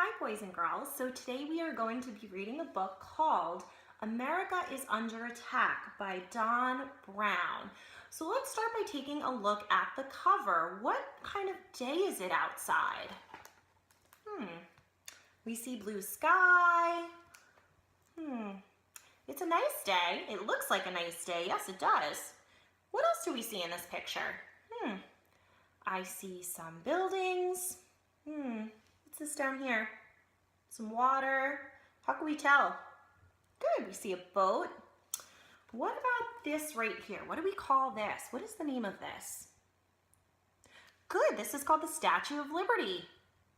Hi boys and girls, so today we are going to be reading a book called America is Under Attack by Don Brown. So let's start by taking a look at the cover. What kind of day is it outside? We see blue sky. It's a nice day. It looks like a nice day. Yes, it does. What else do we see in this picture? I see some buildings. What's this down here? Some water. How can we tell? Good, we see a boat. What about this right here? What do we call this? What is the name of this? Good, this is called the Statue of Liberty.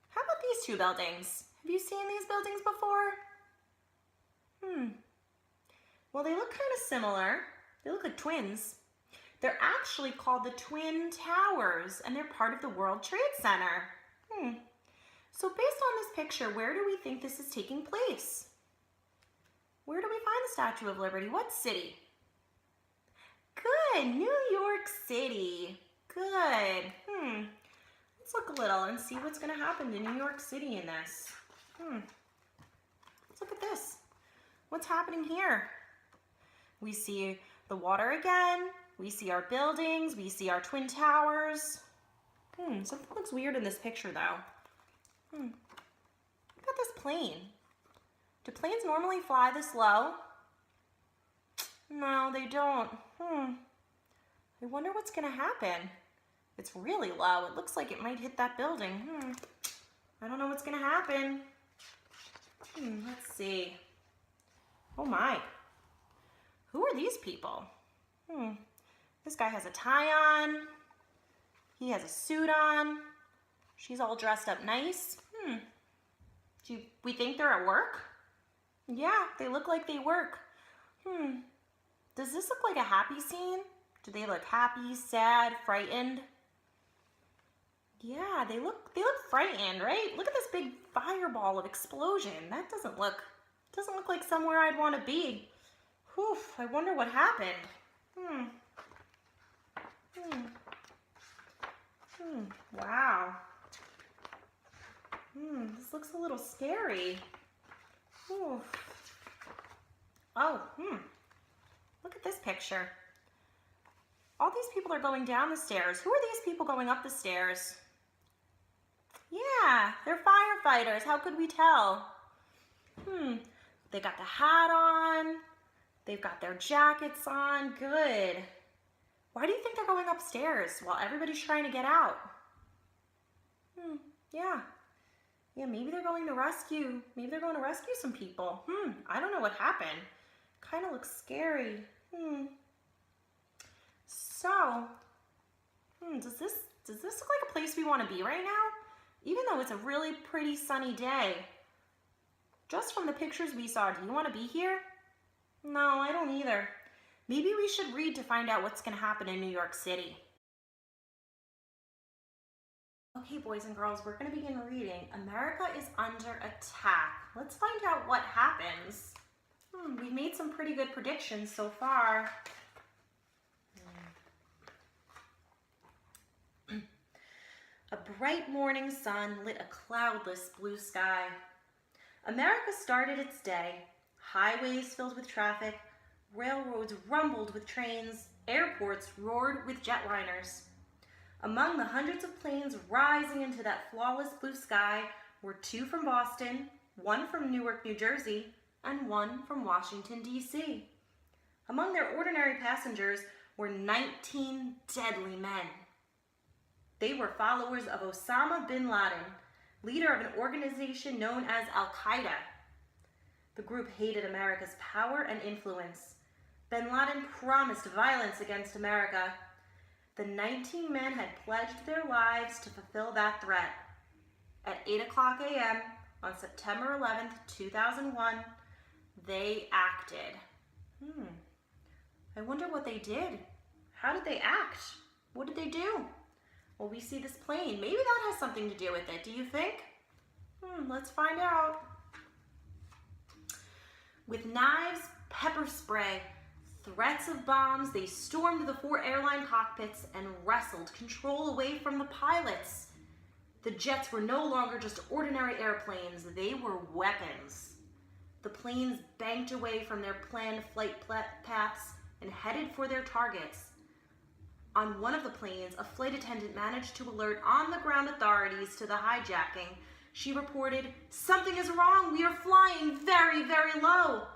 How about these two buildings? Have you seen these buildings before? Well, they look kind of similar. They look like twins. They're actually called the Twin Towers, and they're part of the World Trade Center. So based on this picture, where do we think this is taking place? Where do we find the Statue of Liberty? What city? Good, New York City. Good. Let's look a little and see what's going to happen to New York City in this. Let's look at this. What's happening here? We see the water again. We see our buildings. We see our Twin Towers. Something looks weird in this picture though. Look at this plane. Do planes normally fly this low? No, they don't. I wonder what's gonna happen. It's really low. It looks like it might hit that building. I don't know what's gonna happen. Let's see. Oh my. Who are these people? This guy has a tie on. He has a suit on. She's all dressed up nice. Do we think they're at work? Yeah, they look like they work. Does this look like a happy scene? Do they look happy, sad, frightened? Yeah, they look frightened, right? Look at this big fireball of explosion. That doesn't look like somewhere I'd want to be. Whew, I wonder what happened. Wow. This looks a little scary. Look at this picture. All these people are going down the stairs. Who are these people going up the stairs? Yeah, they're firefighters. How could we tell? They got the hat on. They've got their jackets on. Good. Why do you think they're going upstairs while everybody's trying to get out? Yeah, maybe they're going to rescue. Maybe they're going to rescue some people. I don't know what happened. Kind of looks scary. So, does this look like a place we want to be right now? Even though it's a really pretty sunny day. Just from the pictures we saw, do you want to be here? No, I don't either. Maybe we should read to find out what's going to happen in New York City. Okay, boys and girls, we're going to begin reading America is Under Attack. Let's find out what happens. We've made some pretty good predictions so far. A bright morning sun lit a cloudless blue sky. America started its day. Highways filled with traffic, railroads rumbled with trains, airports roared with jetliners. Among the hundreds of planes rising into that flawless blue sky were 2 from Boston, 1 from Newark, New Jersey, and 1 from Washington, D.C. Among their ordinary passengers were 19 deadly men. They were followers of Osama bin Laden, leader of an organization known as Al-Qaeda. The group hated America's power and influence. Bin Laden promised violence against America. The 19 men had pledged their lives to fulfill that threat. At 8:00 a.m. on September 11th, 2001, they acted. I wonder what they did. How did they act? What did they do? Well, we see this plane. Maybe that has something to do with it. Do you think? Let's find out. With knives, pepper spray, threats of bombs, they stormed the 4 airline cockpits and wrestled control away from the pilots. The jets were no longer just ordinary airplanes, they were weapons. The planes banked away from their planned flight paths and headed for their targets. On one of the planes, a flight attendant managed to alert on-the-ground authorities to the hijacking. She reported, "Something is wrong, we are flying very, very low."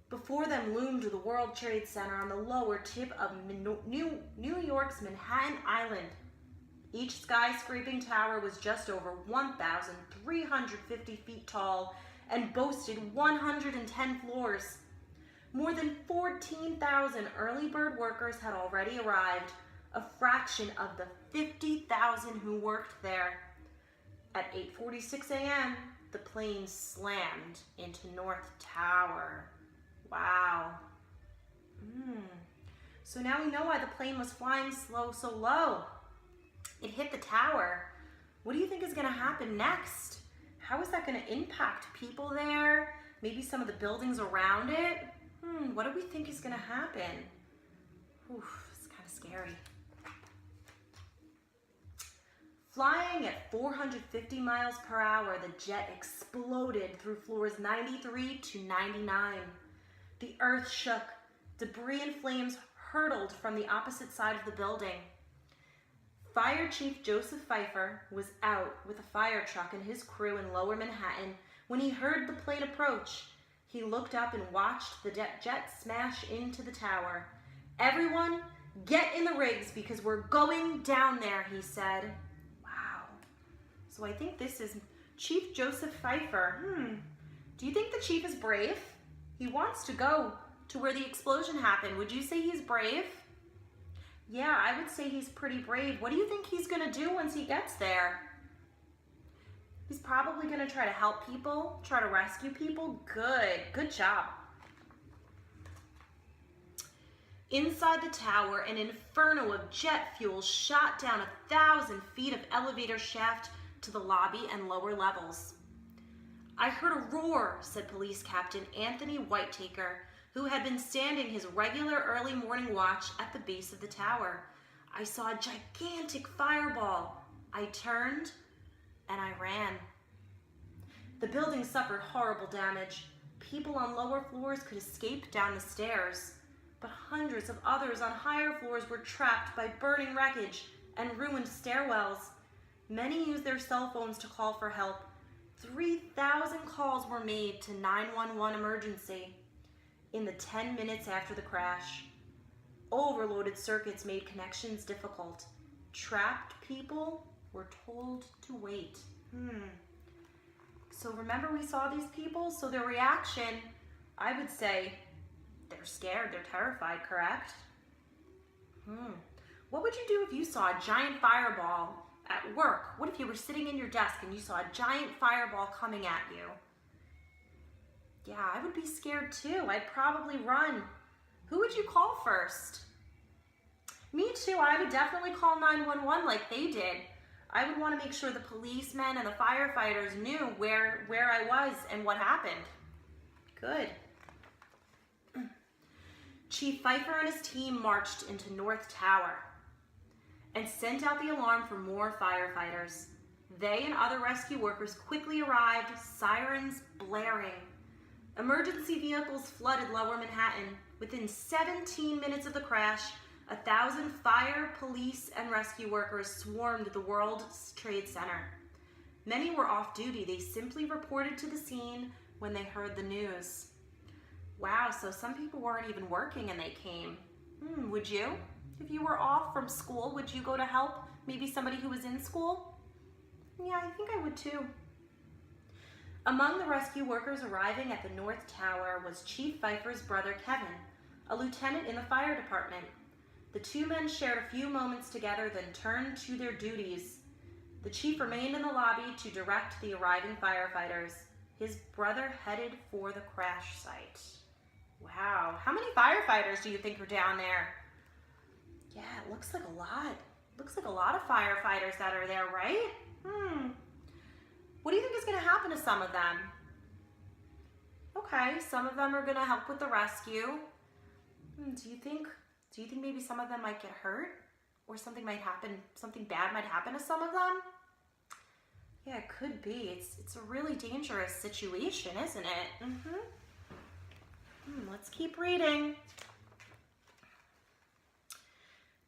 Before them loomed the World Trade Center on the lower tip of New York's Manhattan Island. Each skyscraping tower was just over 1,350 feet tall and boasted 110 floors. More than 14,000 early bird workers had already arrived, a fraction of the 50,000 who worked there. At 8:46 a.m., the plane slammed into North Tower. Wow. So now we know why the plane was flying so low. It hit the tower. What do you think is going to happen next? How is that going to impact people there? Maybe some of the buildings around it? What do we think is going to happen? It's kind of scary. Flying at 450 miles per hour, the jet exploded through floors 93 to 99. The earth shook. Debris and flames hurtled from the opposite side of the building. Fire Chief Joseph Pfeiffer was out with a fire truck and his crew in Lower Manhattan when he heard the plane approach. He looked up and watched the jet smash into the tower. "Everyone, get in the rigs because we're going down there," he said. Wow. So I think this is Chief Joseph Pfeiffer. Do you think the chief is brave? He wants to go to where the explosion happened. Would you say he's brave? Yeah, I would say he's pretty brave. What do you think he's going to do once he gets there? He's probably going to try to help people, try to rescue people. Good job. Inside the tower, an inferno of jet fuel shot down 1,000 feet of elevator shaft to the lobby and lower levels. "I heard a roar," said Police Captain Anthony Whitetaker, who had been standing his regular early morning watch at the base of the tower. "I saw a gigantic fireball. I turned and I ran." The building suffered horrible damage. People on lower floors could escape down the stairs, but hundreds of others on higher floors were trapped by burning wreckage and ruined stairwells. Many used their cell phones to call for help. 3,000 calls were made to 911 emergency in the 10 minutes after the crash. Overloaded circuits made connections difficult. Trapped people were told to wait. So remember we saw these people? So their reaction, I would say, they're scared, they're terrified, correct? What would you do if you saw a giant fireball at work? What if you were sitting in your desk and you saw a giant fireball coming at you? Yeah, I would be scared too. I'd probably run. Who would you call first? Me too. I would definitely call 911 like they did. I would want to make sure the policemen and the firefighters knew where I was and what happened. Good. Chief Pfeiffer and his team marched into North Tower and sent out the alarm for more firefighters. They and other rescue workers quickly arrived, sirens blaring. Emergency vehicles flooded Lower Manhattan. Within 17 minutes of the crash, 1,000 fire, police, and rescue workers swarmed the World Trade Center. Many were off duty. They simply reported to the scene when they heard the news. Wow, so some people weren't even working and they came. Would you? If you were off from school, would you go to help maybe somebody who was in school? Yeah, I think I would too. Among the rescue workers arriving at the North Tower was Chief Pfeiffer's brother Kevin, a lieutenant in the fire department. The two men shared a few moments together, then turned to their duties. The chief remained in the lobby to direct the arriving firefighters. His brother headed for the crash site. Wow, how many firefighters do you think are down there? Yeah, it looks like a lot. Looks like a lot of firefighters that are there, right? What do you think is going to happen to some of them? Okay, some of them are going to help with the rescue. Do you think maybe some of them might get hurt? Or something bad might happen to some of them? Yeah, it could be. It's a really dangerous situation, isn't it? Let's keep reading.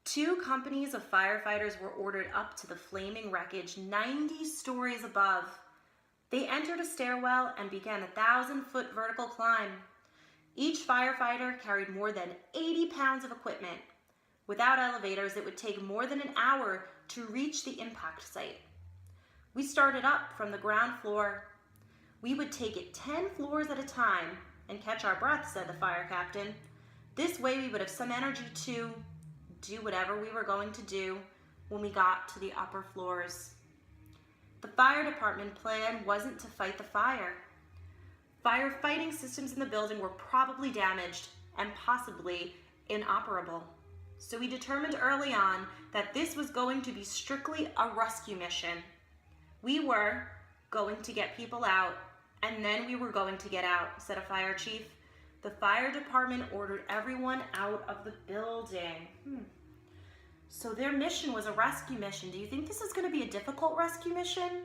2 companies of firefighters were ordered up to the flaming wreckage 90 stories above. They entered a stairwell and began a 1,000-foot vertical climb. Each firefighter carried more than 80 pounds of equipment. Without elevators, it would take more than an hour to reach the impact site. We started up from the ground floor. We would take it 10 floors at a time and catch our breath, said the fire captain. This way we would have some energy to do whatever we were going to do when we got to the upper floors. The fire department plan wasn't to fight the fire. Firefighting systems in the building were probably damaged and possibly inoperable. So we determined early on that this was going to be strictly a rescue mission. We were going to get people out, and then we were going to get out, said a fire chief. The fire department ordered everyone out of the building. So their mission was a rescue mission. Do you think this is going to be a difficult rescue mission?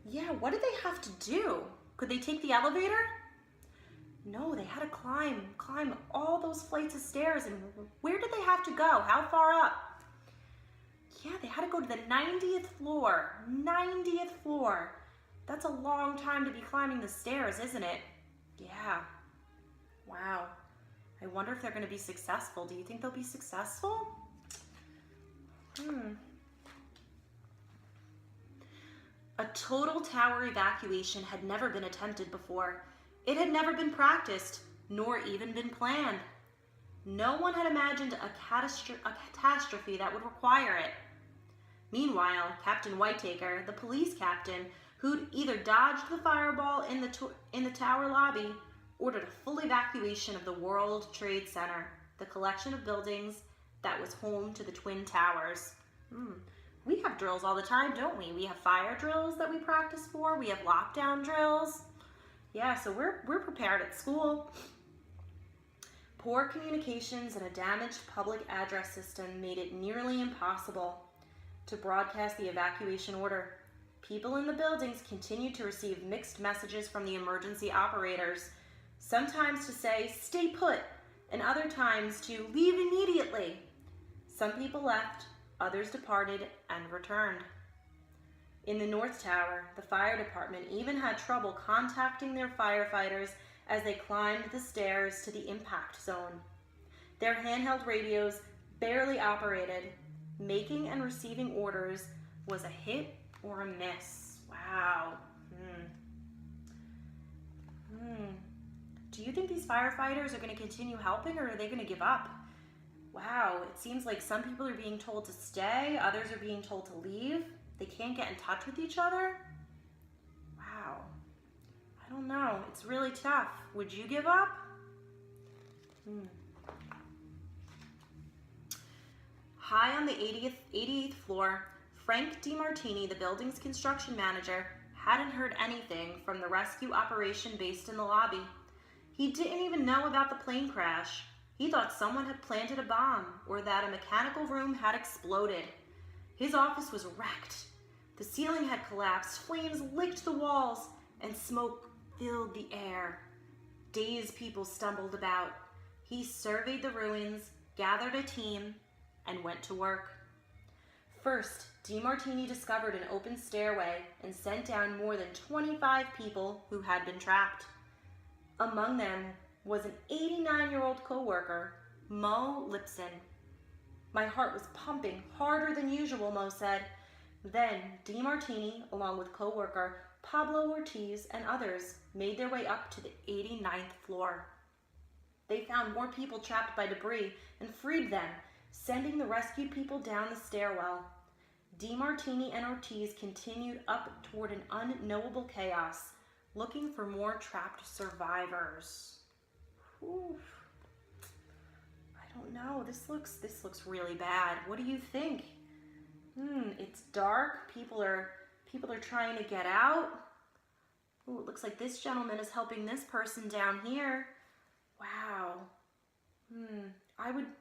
Yeah, what did they have to do? Could they take the elevator? No, they had to climb all those flights of stairs. And where did they have to go? How far up? Yeah, they had to go to the 90th floor. 90th floor. That's a long time to be climbing the stairs, isn't it? Yeah. Wow. I wonder if they're going to be successful. Do you think they'll be successful? A total tower evacuation had never been attempted before. It had never been practiced, nor even been planned. No one had imagined a catastrophe that would require it. Meanwhile, Captain Whitaker, the police captain, who'd either dodged the fireball in the tower lobby, ordered a full evacuation of the World Trade Center, the collection of buildings that was home to the Twin Towers. We have drills all the time, don't we? We have fire drills that we practice for. We have lockdown drills. Yeah, so we're prepared at school. Poor communications and a damaged public address system made it nearly impossible to broadcast the evacuation order. People in the buildings continued to receive mixed messages from the emergency operators, sometimes to say, "Stay put," and other times to "leave immediately." Some people left, others departed and returned. In the North Tower, the fire department even had trouble contacting their firefighters as they climbed the stairs to the impact zone. Their handheld radios barely operated. Making and receiving orders was a hit or a miss. Wow. Do you think these firefighters are going to continue helping, or are they going to give up? Wow, it seems like some people are being told to stay, others are being told to leave. They can't get in touch with each other. Wow. I don't know. It's really tough. Would you give up? High on the 88th floor, Frank DiMartini, the building's construction manager, hadn't heard anything from the rescue operation based in the lobby. He didn't even know about the plane crash. He thought someone had planted a bomb or that a mechanical room had exploded. His office was wrecked. The ceiling had collapsed, flames licked the walls, and smoke filled the air. Dazed people stumbled about. He surveyed the ruins, gathered a team, and went to work. First, DiMartini discovered an open stairway and sent down more than 25 people who had been trapped. Among them was an 89-year-old co-worker, Mo Lipson. My heart was pumping harder than usual, Mo said. Then DiMartini, along with co-worker Pablo Ortiz and others, made their way up to the 89th floor. They found more people trapped by debris and freed them, sending the rescued people down the stairwell. DiMartini and Ortiz continued up toward an unknowable chaos, looking for more trapped survivors. Oof. I don't know. This looks really bad. What do you think? It's dark. People are trying to get out. Ooh, it looks like this gentleman is helping this person down here. Wow.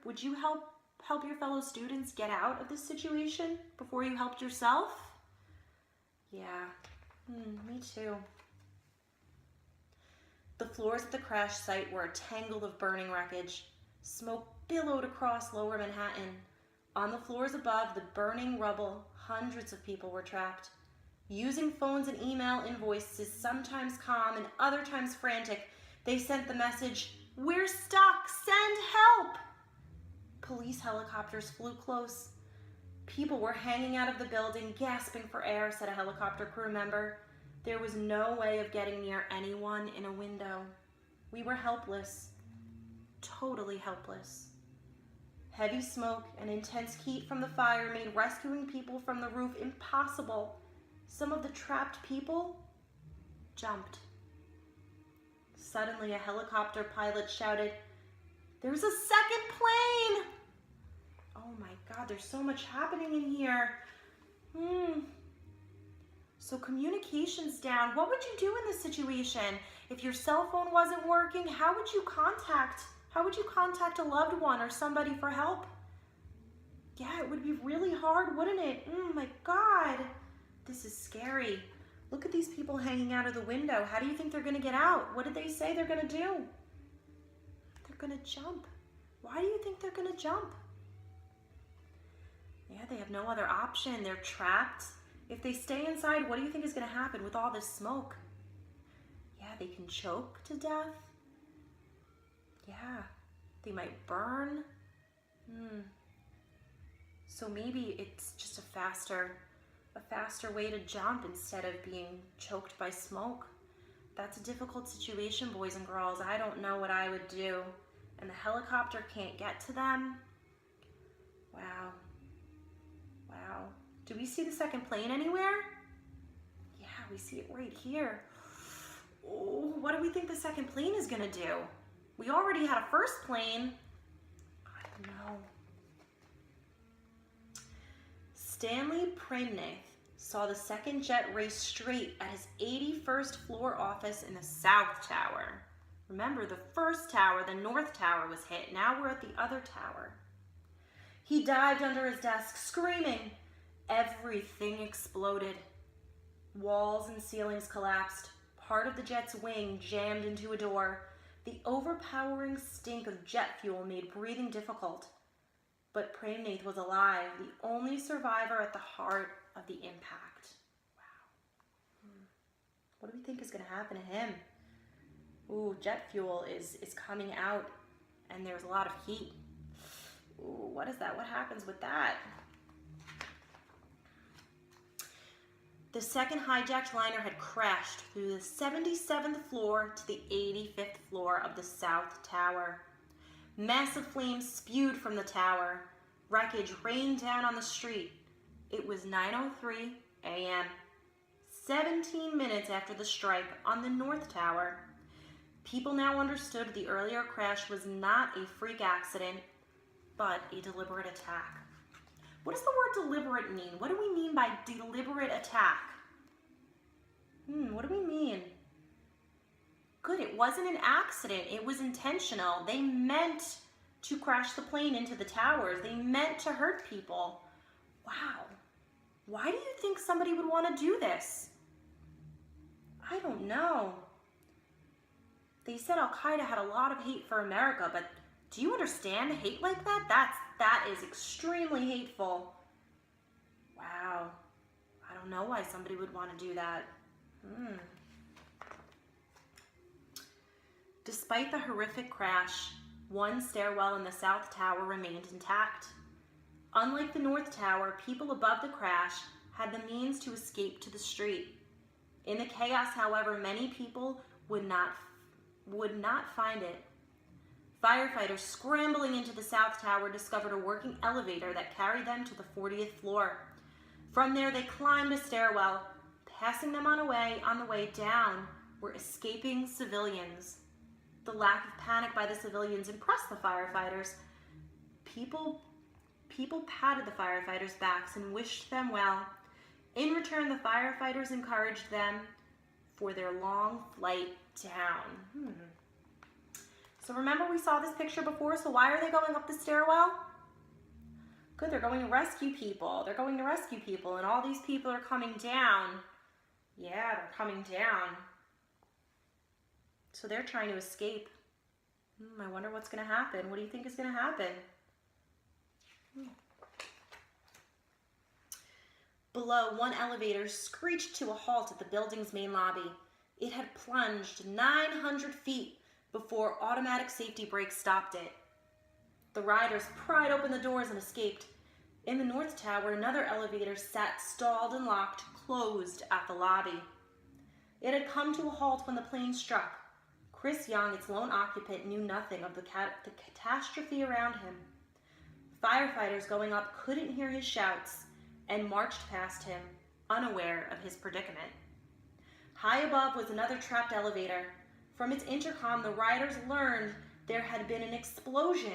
Would you help your fellow students get out of this situation before you helped yourself? Yeah, me too. The floors at the crash site were a tangle of burning wreckage. Smoke billowed across lower Manhattan. On the floors above the burning rubble, hundreds of people were trapped. Using phones and email in voices sometimes calm and other times frantic, they sent the message, "We're stuck, send help!" Police helicopters flew close. People were hanging out of the building, gasping for air, said a helicopter crew member. There was no way of getting near anyone in a window. We were helpless, totally helpless. Heavy smoke and intense heat from the fire made rescuing people from the roof impossible. Some of the trapped people jumped. Suddenly, a helicopter pilot shouted, "There's a second plane!" Oh my God, there's so much happening in here. So communication's down. What would you do in this situation? If your cell phone wasn't working, how would you contact a loved one or somebody for help? Yeah, it would be really hard, wouldn't it? My God, this is scary. Look at these people hanging out of the window. How do you think they're gonna get out? What did they say they're gonna do? They're gonna jump. Why do you think they're gonna jump? Yeah, they have no other option. They're trapped. If they stay inside, what do you think is gonna happen with all this smoke? Yeah, they can choke to death. Yeah, they might burn. So maybe it's just a faster way to jump instead of being choked by smoke. That's a difficult situation, boys and girls. I don't know what I would do. And the helicopter can't get to them. Wow. Do we see the second plane anywhere? Yeah, we see it right here. Oh, what do we think the second plane is gonna do? We already had a first plane. I don't know. Stanley Premnath saw the second jet race straight at his 81st floor office in the South Tower. Remember, the first tower, the North Tower, was hit. Now we're at the other tower. He dived under his desk, screaming. Everything exploded. Walls and ceilings collapsed. Part of the jet's wing jammed into a door. The overpowering stink of jet fuel made breathing difficult. But Premnath was alive, the only survivor at the heart of the impact. Wow. What do we think is going to happen to him? Ooh, jet fuel is coming out, and there's a lot of heat. Ooh, what is that? What happens with that? The second hijacked liner had crashed through the 77th floor to the 85th floor of the South Tower. Massive flames spewed from the tower. Wreckage rained down on the street. It was 9:03 a.m., 17 minutes after the strike on the North Tower. People now understood the earlier crash was not a freak accident, but a deliberate attack. What does the word deliberate mean? What do we mean by deliberate attack? What do we mean? Good, it wasn't an accident. It was intentional. They meant to crash the plane into the towers. They meant to hurt people. Wow. Why do you think somebody would want to do this? I don't know. They said Al-Qaeda had a lot of hate for America, but do you understand hate like that? That is extremely hateful. Wow. I don't know why somebody would want to do that. Despite the horrific crash, one stairwell in the South Tower remained intact. Unlike the North Tower, people above the crash had the means to escape to the street. In the chaos, however, many people would not find it. Firefighters scrambling into the South Tower discovered a working elevator that carried them to the 40th floor. From there, they climbed a stairwell. Passing them on the way down were escaping civilians. The lack of panic by the civilians impressed the firefighters. People patted the firefighters' backs and wished them well. In return, the firefighters encouraged them for their long flight down. So remember, we saw this picture before, so why are they going up the stairwell? Good, they're going to rescue people. And all these people are coming down. Yeah, they're coming down. So they're trying to escape. I wonder what's going to happen. What do you think is going to happen? Below, one elevator screeched to a halt at the building's main lobby. It had plunged 900 feet before automatic safety brakes stopped it. The riders pried open the doors and escaped. In the North Tower, another elevator sat stalled and locked, closed at the lobby. It had come to a halt when the plane struck. Chris Young, its lone occupant, knew nothing of the catastrophe around him. Firefighters going up couldn't hear his shouts and marched past him, unaware of his predicament. High above was another trapped elevator. From its intercom, the riders learned there had been an explosion.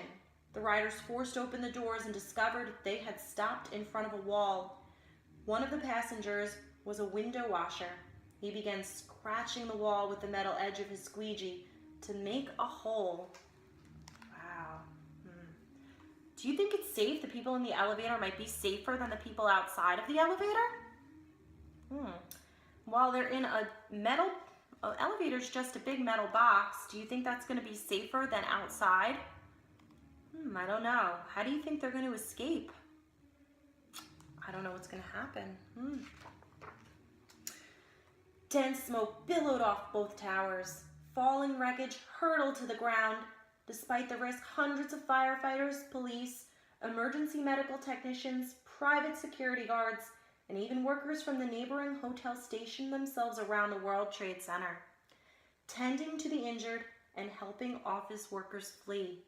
The riders forced open the doors and discovered they had stopped in front of a wall. One of the passengers was a window washer. He began scratching the wall with the metal edge of his squeegee to make a hole. Wow. Do you think it's safe? The people in the elevator might be safer than the people outside of the elevator? While they're in a metal, elevator's just a big metal box. Do you think that's going to be safer than outside? I don't know. How do you think they're going to escape? I don't know what's going to happen. Dense smoke billowed off both towers. Falling wreckage hurtled to the ground. Despite the risk, hundreds of firefighters, police, emergency medical technicians, private security guards, and even workers from the neighboring hotel stationed themselves around the World Trade Center, tending to the injured and helping office workers flee.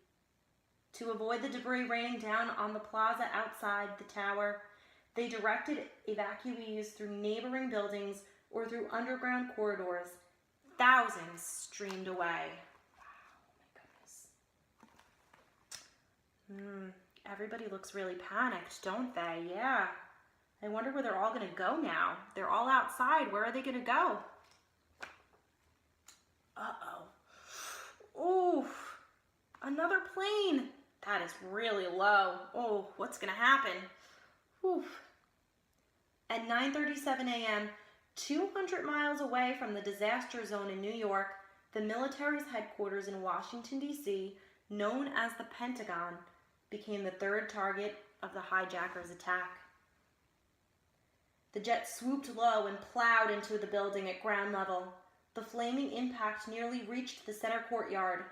To avoid the debris raining down on the plaza outside the tower, they directed evacuees through neighboring buildings or through underground corridors. Thousands streamed away. Wow, my goodness. Everybody looks really panicked, don't they? Yeah. I wonder where they're all going to go now. They're all outside. Where are they going to go? Uh-oh. Oof. Another plane. That is really low. Oh, what's going to happen? Oof. At 9:37 a.m., 200 miles away from the disaster zone in New York, the military's headquarters in Washington, D.C., known as the Pentagon, became the third target of the hijackers' attack. The jet swooped low and plowed into the building at ground level. The flaming impact nearly reached the center courtyard.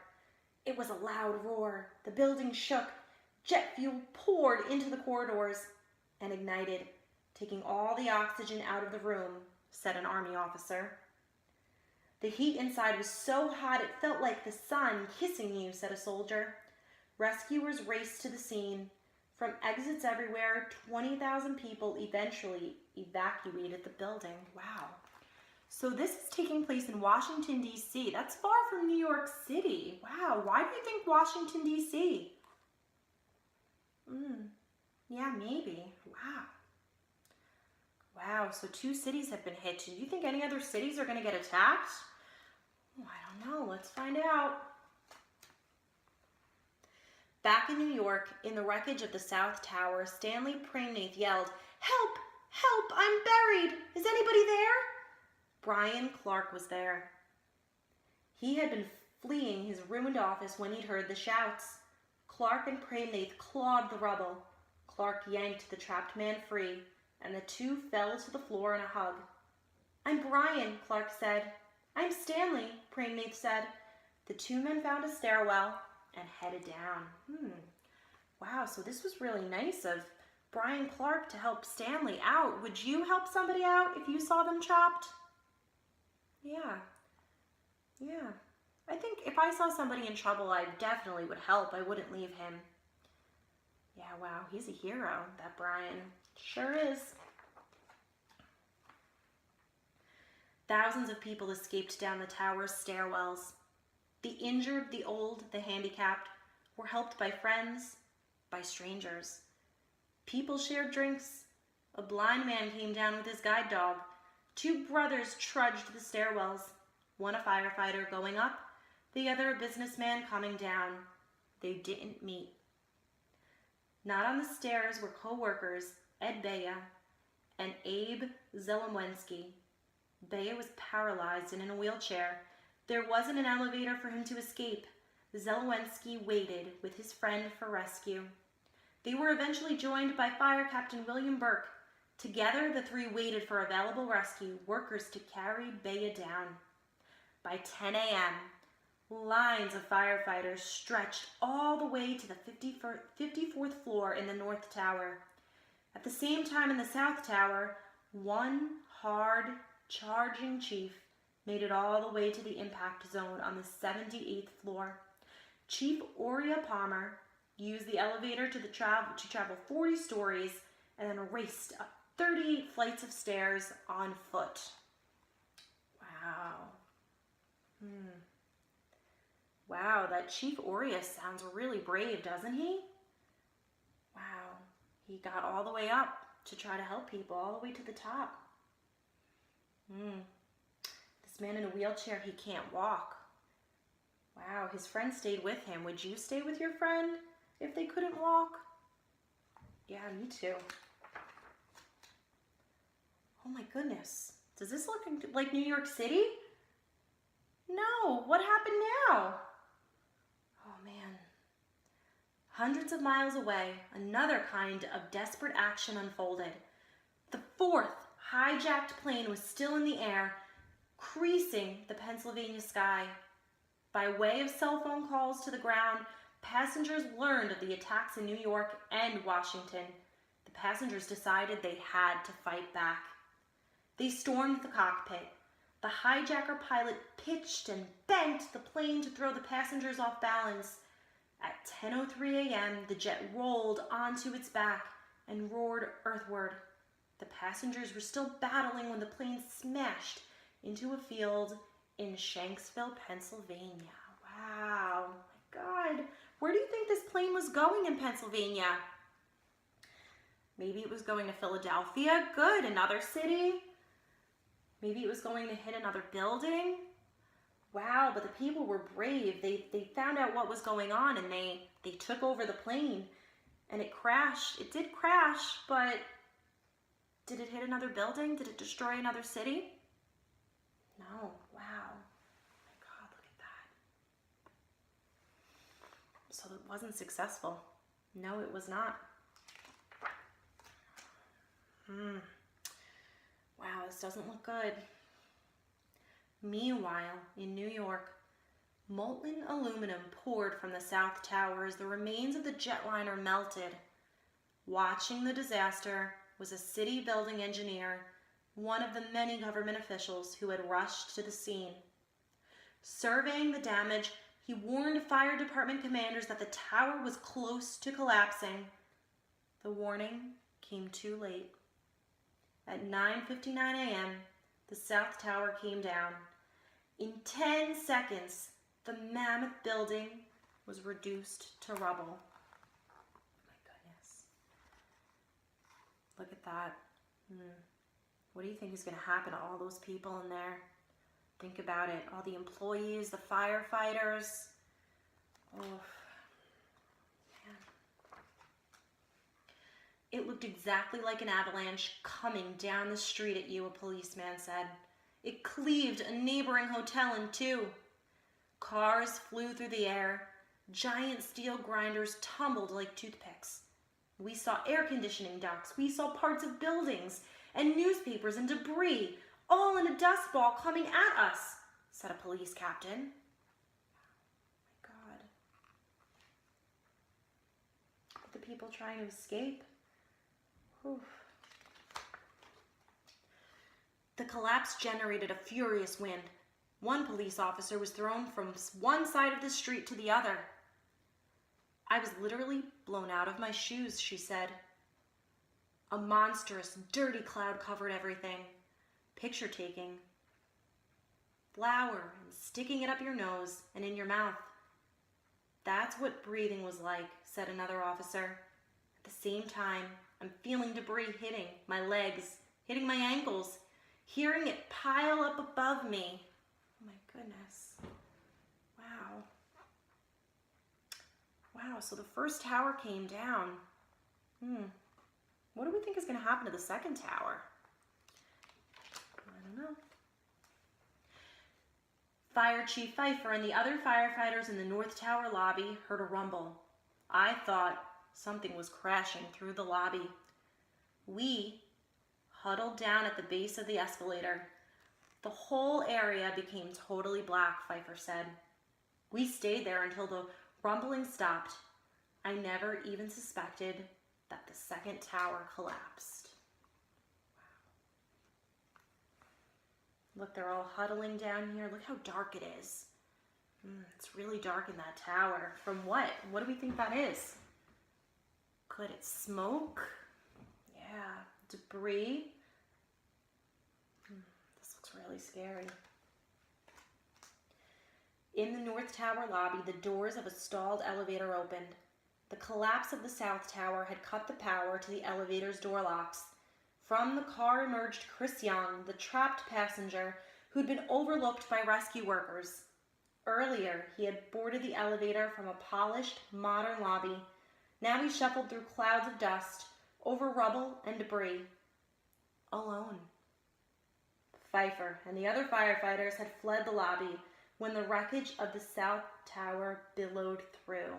It was a loud roar. The building shook. Jet fuel poured into the corridors and ignited, taking all the oxygen out of the room, said an Army officer. The heat inside was so hot it felt like the sun kissing you, said a soldier. Rescuers raced to the scene. From exits everywhere, 20,000 people eventually evacuated the building. Wow. So this is taking place in Washington, D.C. That's far from New York City. Wow. Why do you think Washington, D.C.? Yeah, maybe. Wow. Wow, so 2 cities have been hit. Do you think any other cities are going to get attacked? Oh, I don't know. Let's find out. Back in New York, in the wreckage of the South Tower, Stanley Pramath yelled, "Help! Help! I'm buried! Is anybody there?" Brian Clark was there. He had been fleeing his ruined office when he'd heard the shouts. Clark and Pramath clawed the rubble. Clark yanked the trapped man free, and the two fell to the floor in a hug. "I'm Brian," Clark said. "I'm Stanley," Pramath said. The 2 men found a stairwell and headed down. Wow, so this was really nice of Brian Clark to help Stanley out. Would you help somebody out if you saw them trapped? Yeah. I think if I saw somebody in trouble, I definitely would help. I wouldn't leave him. Yeah, wow, he's a hero, that Brian. Sure is. Thousands of people escaped down the tower's stairwells. The injured, the old, the handicapped were helped by friends, by strangers. People shared drinks. A blind man came down with his guide dog. 2 brothers trudged the stairwells, one a firefighter going up, the other a businessman coming down. They didn't meet. Not on the stairs were co-workers Ed Bea and Abe Zelomwensky. Bea was paralyzed and in a wheelchair. There wasn't an elevator for him to escape. Zelewski waited with his friend for rescue. They were eventually joined by Fire Captain William Burke. Together, the three waited for available rescue workers to carry Bea down. By 10 a.m., lines of firefighters stretched all the way to the 54th floor in the North Tower. At the same time in the South Tower, one hard-charging chief made it all the way to the impact zone on the 78th floor. Chief Oria Palmer used the elevator to travel 40 stories and then raced up 38 flights of stairs on foot. Wow. Wow, that Chief Oria sounds really brave, doesn't he? Wow. He got all the way up to try to help people, all the way to the top. This man in a wheelchair, he can't walk. Wow, his friend stayed with him. Would you stay with your friend if they couldn't walk? Yeah, me too. Oh my goodness. Does this look like New York City? No, what happened now? Oh man. Hundreds of miles away, another kind of desperate action unfolded. The fourth hijacked plane was still in the air, creasing the Pennsylvania sky. By way of cell phone calls to the ground, passengers learned of the attacks in New York and Washington. The passengers decided they had to fight back. They stormed the cockpit. The hijacker pilot pitched and bent the plane to throw the passengers off balance. At 10:03 a.m., the jet rolled onto its back and roared earthward. The passengers were still battling when the plane smashed into a field in Shanksville, Pennsylvania. Wow, my God. Where do you think this plane was going in Pennsylvania? Maybe it was going to Philadelphia. Good, another city. Maybe it was going to hit another building. Wow, but the people were brave. They found out what was going on and they took over the plane. And it crashed. It did crash, but did it hit another building? Did it destroy another city? No. Wow. Oh my God, look at that. So it wasn't successful. No, it was not. Wow, this doesn't look good. Meanwhile, in New York, molten aluminum poured from the South Tower as the remains of the jetliner melted. Watching the disaster was a city building engineer, one of the many government officials who had rushed to the scene. Surveying the damage, he warned fire department commanders that the tower was close to collapsing. The warning came too late. At 9:59 a.m., the South Tower came down. In 10 seconds, the mammoth building was reduced to rubble. Oh my goodness. Look at that. What do you think is going to happen to all those people in there? Think about it. All the employees, the firefighters. Oh, man. It looked exactly like an avalanche coming down the street at you, a policeman said. It cleaved a neighboring hotel in two. Cars flew through the air. Giant steel grinders tumbled like toothpicks. We saw air conditioning ducts. We saw parts of buildings and newspapers and debris, all in a dust ball coming at us, said a police captain. Oh my God. The people trying to escape. Whew. The collapse generated a furious wind. One police officer was thrown from one side of the street to the other. I was literally blown out of my shoes, she said. A monstrous, dirty cloud covered everything. Picture taking. Flour and sticking it up your nose and in your mouth. That's what breathing was like, said another officer. At the same time, I'm feeling debris hitting my legs, hitting my ankles, hearing it pile up above me. Oh my goodness. Wow. Wow, so the first tower came down. What do we think is going to happen to the second tower? I don't know. Fire Chief Pfeiffer and the other firefighters in the North Tower lobby heard a rumble. I thought something was crashing through the lobby. We huddled down at the base of the escalator. The whole area became totally black, Pfeiffer said. We stayed there until the rumbling stopped. I never even suspected that the second tower collapsed. Look, they're all huddling down here. Look how dark it is. It's really dark in that tower. From what? What do we think that is? Could it smoke? Yeah, debris. This looks really scary. In the North Tower lobby, the doors of a stalled elevator opened. The collapse of the South Tower had cut the power to the elevator's door locks. From the car emerged Chris Young, the trapped passenger who'd been overlooked by rescue workers. Earlier, he had boarded the elevator from a polished, modern lobby. Now he shuffled through clouds of dust, over rubble and debris. Alone. Pfeiffer and the other firefighters had fled the lobby when the wreckage of the South Tower billowed through.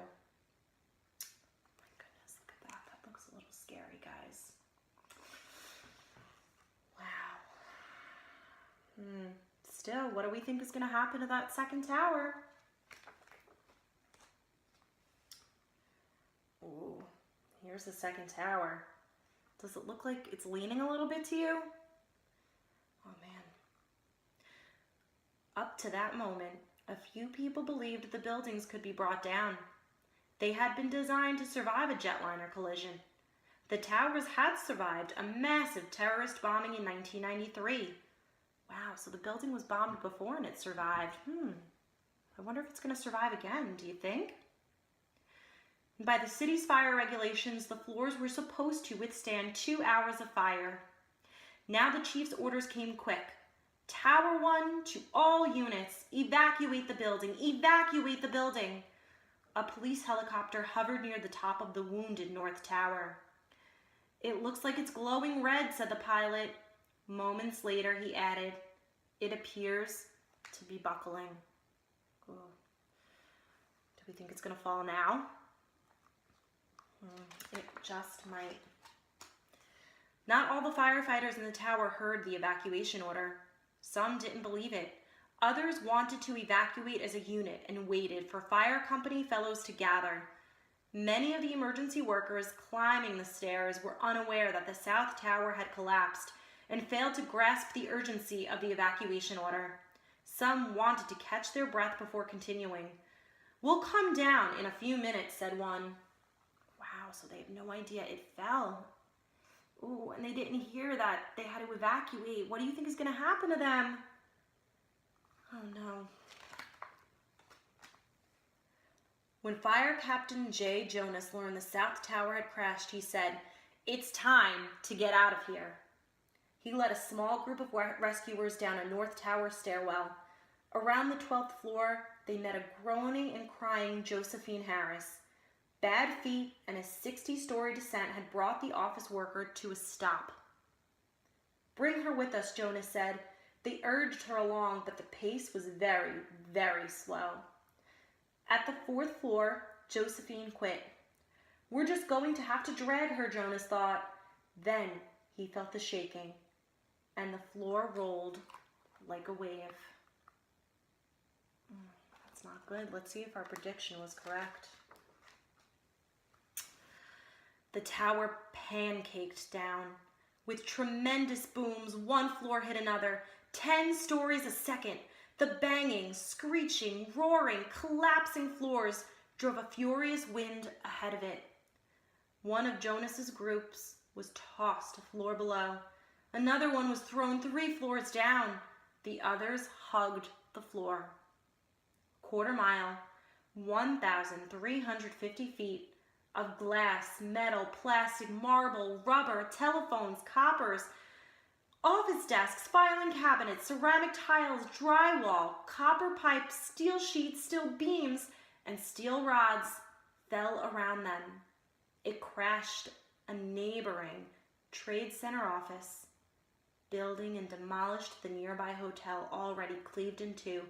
My goodness, look at that. That looks a little scary, guys. Wow. Still, what do we think is going to happen to that second tower? Ooh, here's the second tower. Does it look like it's leaning a little bit to you? Oh, man. Up to that moment, a few people believed the buildings could be brought down. They had been designed to survive a jetliner collision. The towers had survived a massive terrorist bombing in 1993. Wow, so the building was bombed before and it survived. I wonder if it's going to survive again, do you think? By the city's fire regulations, the floors were supposed to withstand 2 hours of fire. Now the chief's orders came quick. Tower 1 to all units, evacuate the building, evacuate the building. A police helicopter hovered near the top of the wounded North Tower. It looks like it's glowing red, said the pilot. Moments later, he added, it appears to be buckling. Ooh. Do we think it's going to fall now? It just might. Not all the firefighters in the tower heard the evacuation order. Some didn't believe it. Others wanted to evacuate as a unit and waited for fire company fellows to gather. Many of the emergency workers climbing the stairs were unaware that the South Tower had collapsed and failed to grasp the urgency of the evacuation order. Some wanted to catch their breath before continuing. We'll come down in a few minutes, said one. Wow, so they have no idea it fell. Ooh, and they didn't hear that they had to evacuate. What do you think is going to happen to them? Oh, no. When Fire Captain J. Jonas learned the South Tower had crashed, he said, it's time to get out of here. He led a small group of rescuers down a North Tower stairwell. Around the 12th floor, they met a groaning and crying Josephine Harris. Bad feet and a 60-story descent had brought the office worker to a stop. Bring her with us, Jonas said. They urged her along, but the pace was very, very slow. At the 4th floor, Josephine quit. We're just going to have to drag her, Jonas thought. Then he felt the shaking, and the floor rolled like a wave. That's not good. Let's see if our prediction was correct. The tower pancaked down. With tremendous booms, one floor hit another, 10 stories a second. The banging, screeching, roaring, collapsing floors drove a furious wind ahead of it. One of Jonas's groups was tossed to floor below. Another one was thrown 3 floors down. The others hugged the floor. Quarter mile, 1,350 feet of glass, metal, plastic, marble, rubber, telephones, coppers, office desks, filing cabinets, ceramic tiles, drywall, copper pipes, steel sheets, steel beams, and steel rods fell around them. It crashed a neighboring Trade Center office building and demolished the nearby hotel, already cleaved in two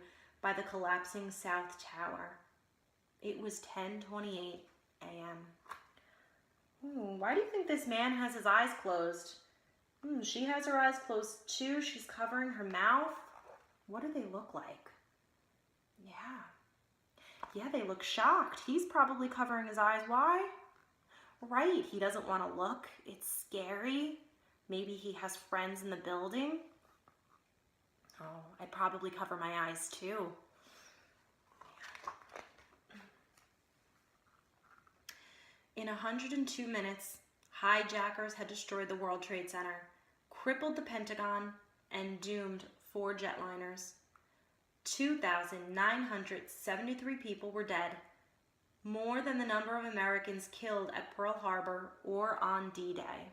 by the collapsing South Tower. It was 10:28 a.m. Why do you think this man has his eyes closed? She has her eyes closed too. She's covering her mouth. What do they look like? Yeah, they look shocked. He's probably covering his eyes. Why? Right, he doesn't want to look. It's scary. Maybe he has friends in the building. Oh, I'd probably cover my eyes too. In 102 minutes, hijackers had destroyed the World Trade Center, crippled the Pentagon, and doomed 4 jetliners. 2,973 people were dead, more than the number of Americans killed at Pearl Harbor or on D-Day.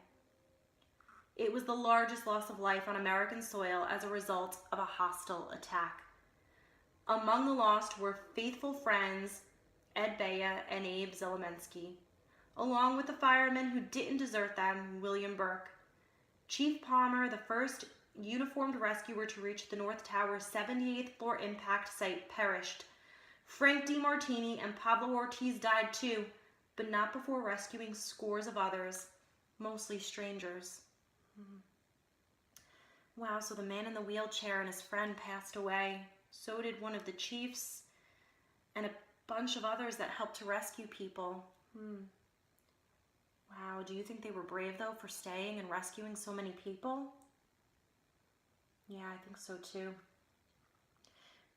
It was the largest loss of life on American soil as a result of a hostile attack. Among the lost were faithful friends Ed Bea and Abe Zelemensky, along with the firemen who didn't desert them, William Burke. Chief Palmer, the first uniformed rescuer to reach the North Tower's 78th floor impact site, perished. Frank DeMartini and Pablo Ortiz died too, but not before rescuing scores of others, mostly strangers. Wow, so the man in the wheelchair and his friend passed away. So did one of the chiefs and a bunch of others that helped to rescue people. Wow, do you think they were brave though for staying and rescuing so many people? Yeah, I think so too.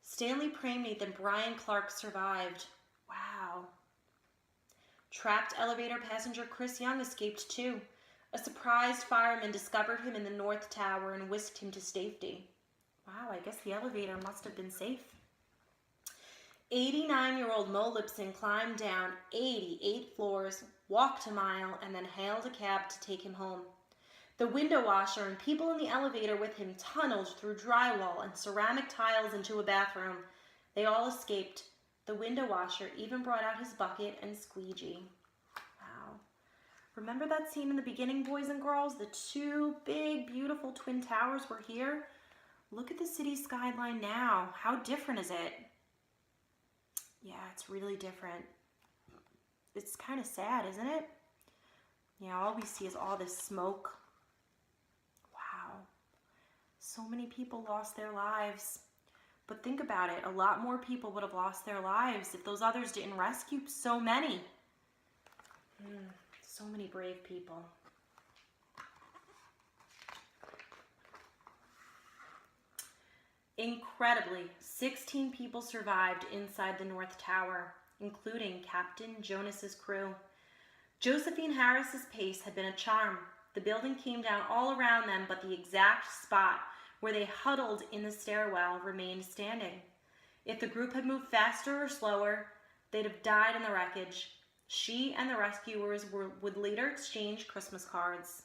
Stanley Pramenath and Brian Clark survived. Wow. Trapped elevator passenger Chris Young escaped too. A surprised fireman discovered him in the North Tower and whisked him to safety. Wow, I guess the elevator must have been safe. 89-year-old Mo Lipson climbed down 88 floors, walked a mile, and then hailed a cab to take him home. The window washer and people in the elevator with him tunneled through drywall and ceramic tiles into a bathroom. They all escaped. The window washer even brought out his bucket and squeegee. Wow. Remember that scene in the beginning, boys and girls? The 2 big, beautiful twin towers were here. Look at the city skyline now. How different is it? Yeah, it's really different. It's kind of sad, isn't it? Yeah, all we see is all this smoke. Wow. So many people lost their lives. But think about it. A lot more people would have lost their lives if those others didn't rescue so many. So many brave people. Incredibly, 16 people survived inside the North Tower, including Captain Jonas's crew. Josephine Harris's pace had been a charm. The building came down all around them, but the exact spot where they huddled in the stairwell remained standing. If the group had moved faster or slower, they'd have died in the wreckage. She and the rescuers would later exchange Christmas cards.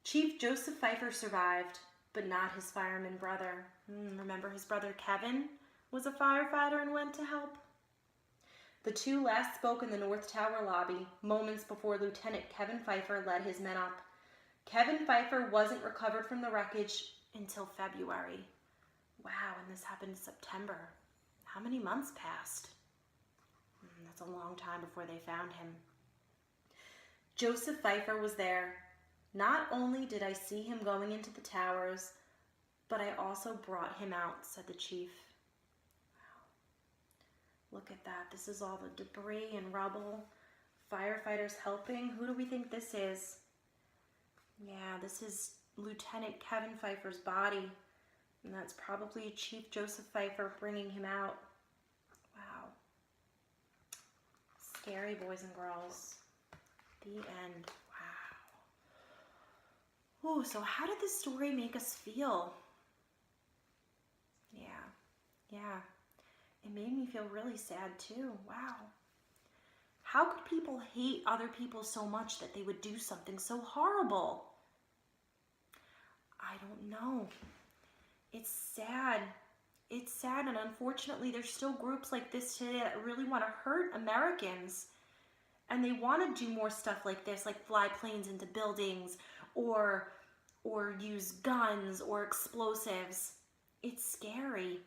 Chief Joseph Pfeiffer survived, but not his fireman brother. Remember his brother Kevin was a firefighter and went to help? The 2 last spoke in the North Tower lobby, moments before Lieutenant Kevin Pfeiffer led his men up. Kevin Pfeiffer wasn't recovered from the wreckage until February. Wow, and this happened in September. How many months passed? That's a long time before they found him. Joseph Pfeiffer was there. Not only did I see him going into the towers, but I also brought him out, said the chief. Wow. Look at that. This is all the debris and rubble. Firefighters helping. Who do we think this is? Yeah, this is Lieutenant Kevin Pfeiffer's body. And that's probably Chief Joseph Pfeiffer bringing him out. Wow. Scary, boys and girls. The end. Oh, so how did this story make us feel? Yeah. It made me feel really sad too. Wow. How could people hate other people so much that they would do something so horrible? I don't know. It's sad. It's sad, and unfortunately there's still groups like this today that really want to hurt Americans. And they want to do more stuff like this, like fly planes into buildings, or use guns or explosives. It's scary.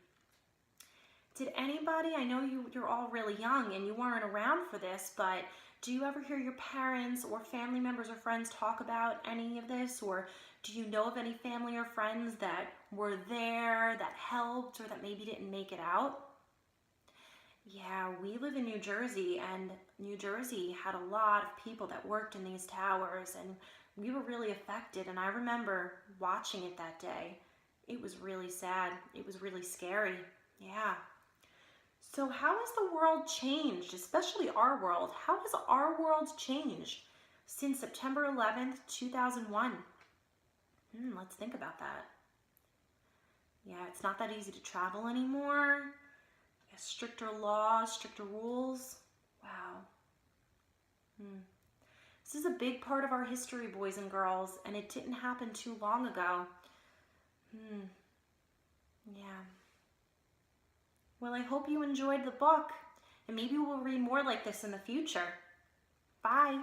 Did anybody, I know you're all really young and you weren't around for this, but do you ever hear your parents or family members or friends talk about any of this? Or do you know of any family or friends that were there, that helped, or that maybe didn't make it out? Yeah, we live in New Jersey, and New Jersey had a lot of people that worked in these towers, and we were really affected. And I remember watching it that day. It was really sad. It was really scary. Yeah. So, how has the world changed, especially our world? How has our world changed since September 11th, 2001? Let's think about that. Yeah, it's not that easy to travel anymore. Stricter laws, stricter rules. Wow. This is a big part of our history, boys and girls, and it didn't happen too long ago. Yeah. Well, I hope you enjoyed the book, and maybe we'll read more like this in the future. Bye.